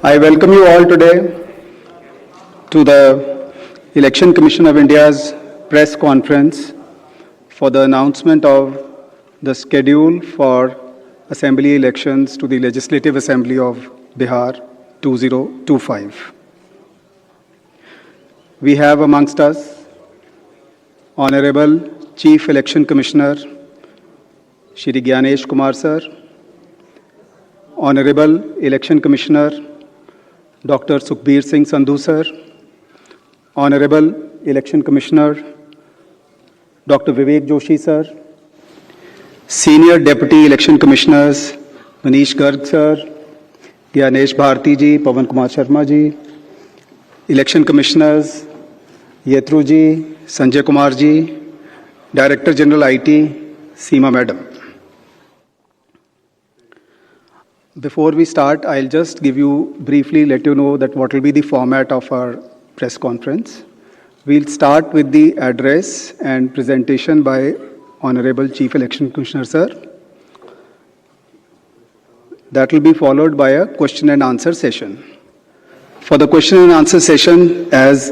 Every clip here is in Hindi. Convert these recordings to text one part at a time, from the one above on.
I welcome you all today to the Election Commission of India's press conference for the announcement of the schedule for assembly elections to the Legislative Assembly of Bihar 2025. We have amongst us Honorable Chief Election Commissioner Shri Gyanesh Kumar Sir, Honorable Election Commissioner Dr. Sukhbir Singh Sandhu Sir, Honorable Election Commissioner Dr. Vivek Joshi Sir, Senior Deputy Election Commissioners Manish Garg Sir, Gyanesh Bharti Ji, Pawan Kumar Sharma Ji, Election Commissioners Yetru Ji, Sanjay Kumar Ji, Director General IT Seema Madam. Before we start, I'll just briefly let you know that what will be the format of our press conference. We'll start with the address and presentation by Honorable Chief Election Commissioner Sir. That will be followed by a question and answer session. For the question and answer session, as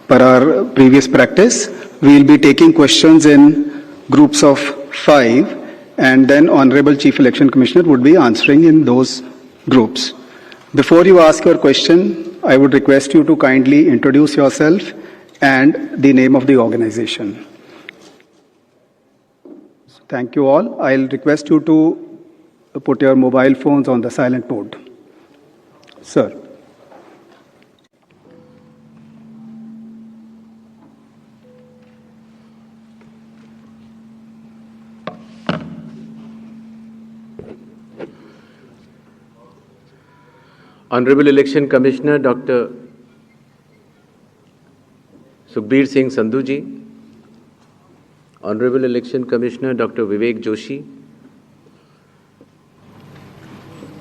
per our previous practice, we'll be taking questions in groups of 5, and then Honorable Chief Election Commissioner would be answering in those groups. Before you ask your question, I would request you to kindly introduce yourself and the name of the organization. Thank you all. I'll request you to put your mobile phones on the silent mode. Sir. Honorable Election Commissioner Dr. Sukhbir Singh Sandhu Ji, Honorable Election Commissioner Dr. Vivek Joshi,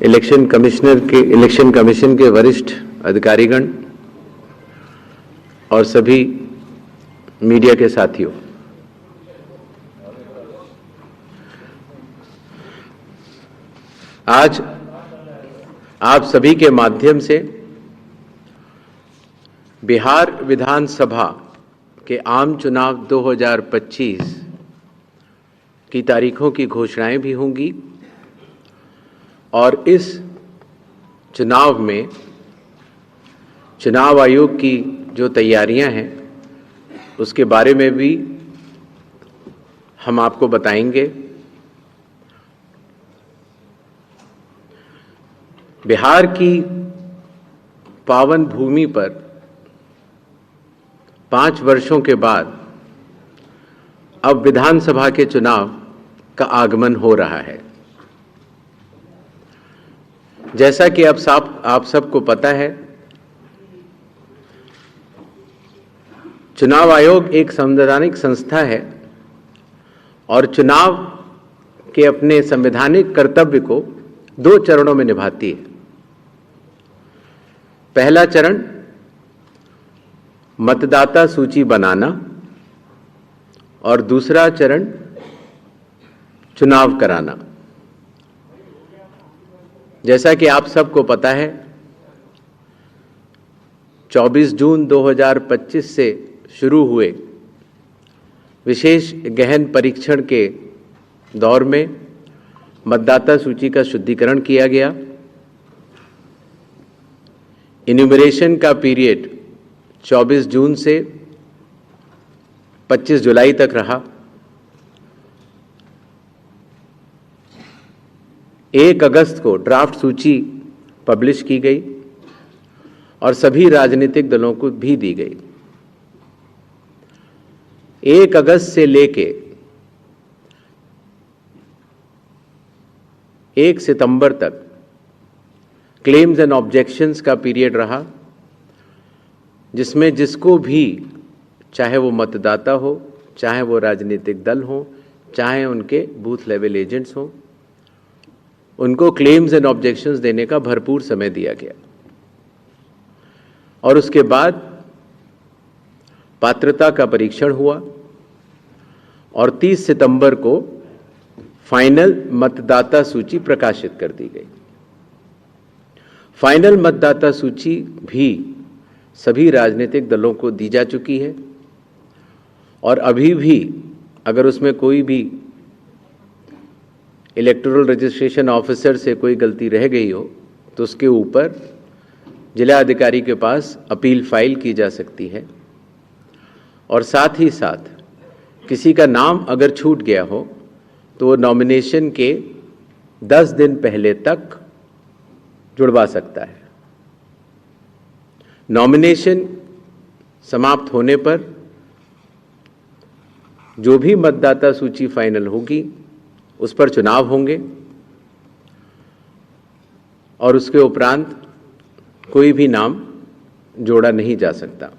election commission के वरिष्ठ अधिकारीगण और सभी मीडिया के साथियों, आज आप सभी के माध्यम से बिहार विधानसभा के आम चुनाव 2025 की तारीखों की घोषणाएं भी होंगी और इस चुनाव में चुनाव आयोग की जो तैयारियां हैं उसके बारे में भी हम आपको बताएंगे। बिहार की पावन भूमि पर 5 वर्षों के बाद अब विधानसभा के चुनाव का आगमन हो रहा है। जैसा कि आप सबको पता है, चुनाव आयोग एक संवैधानिक संस्था है और चुनाव के अपने संवैधानिक कर्तव्य को 2 चरणों में निभाती है। पहला चरण मतदाता सूची बनाना और दूसरा चरण चुनाव कराना। जैसा कि आप सबको पता है, 24 जून 2025 से शुरू हुए विशेष गहन परीक्षण के दौर में मतदाता सूची का शुद्धिकरण किया गया। इन्यूमरेशन का पीरियड 24 जून से 25 जुलाई तक रहा। 1 अगस्त को ड्राफ्ट सूची पब्लिश की गई और सभी राजनीतिक दलों को भी दी गई। 1 अगस्त से लेके 1 सितंबर तक क्लेम्स एंड ऑब्जेक्शंस का पीरियड रहा, जिसमें जिसको भी, चाहे वो मतदाता हो, चाहे वो राजनीतिक दल हो, चाहे उनके बूथ लेवल एजेंट्स हो, उनको क्लेम्स एंड ऑब्जेक्शंस देने का भरपूर समय दिया गया। और उसके बाद पात्रता का परीक्षण हुआ और 30 सितंबर को फाइनल मतदाता सूची प्रकाशित कर दी गई। फाइनल मतदाता सूची भी सभी राजनीतिक दलों को दी जा चुकी है और अभी भी अगर उसमें कोई भी इलेक्टोरल रजिस्ट्रेशन ऑफिसर से कोई गलती रह गई हो तो उसके ऊपर जिला अधिकारी के पास अपील फाइल की जा सकती है। और साथ ही साथ किसी का नाम अगर छूट गया हो तो वो नॉमिनेशन के 10 दिन पहले तक जुड़वा सकता है। नॉमिनेशन समाप्त होने पर जो भी मतदाता सूची फाइनल होगी उस पर चुनाव होंगे और उसके उपरांत कोई भी नाम जोड़ा नहीं जा सकता।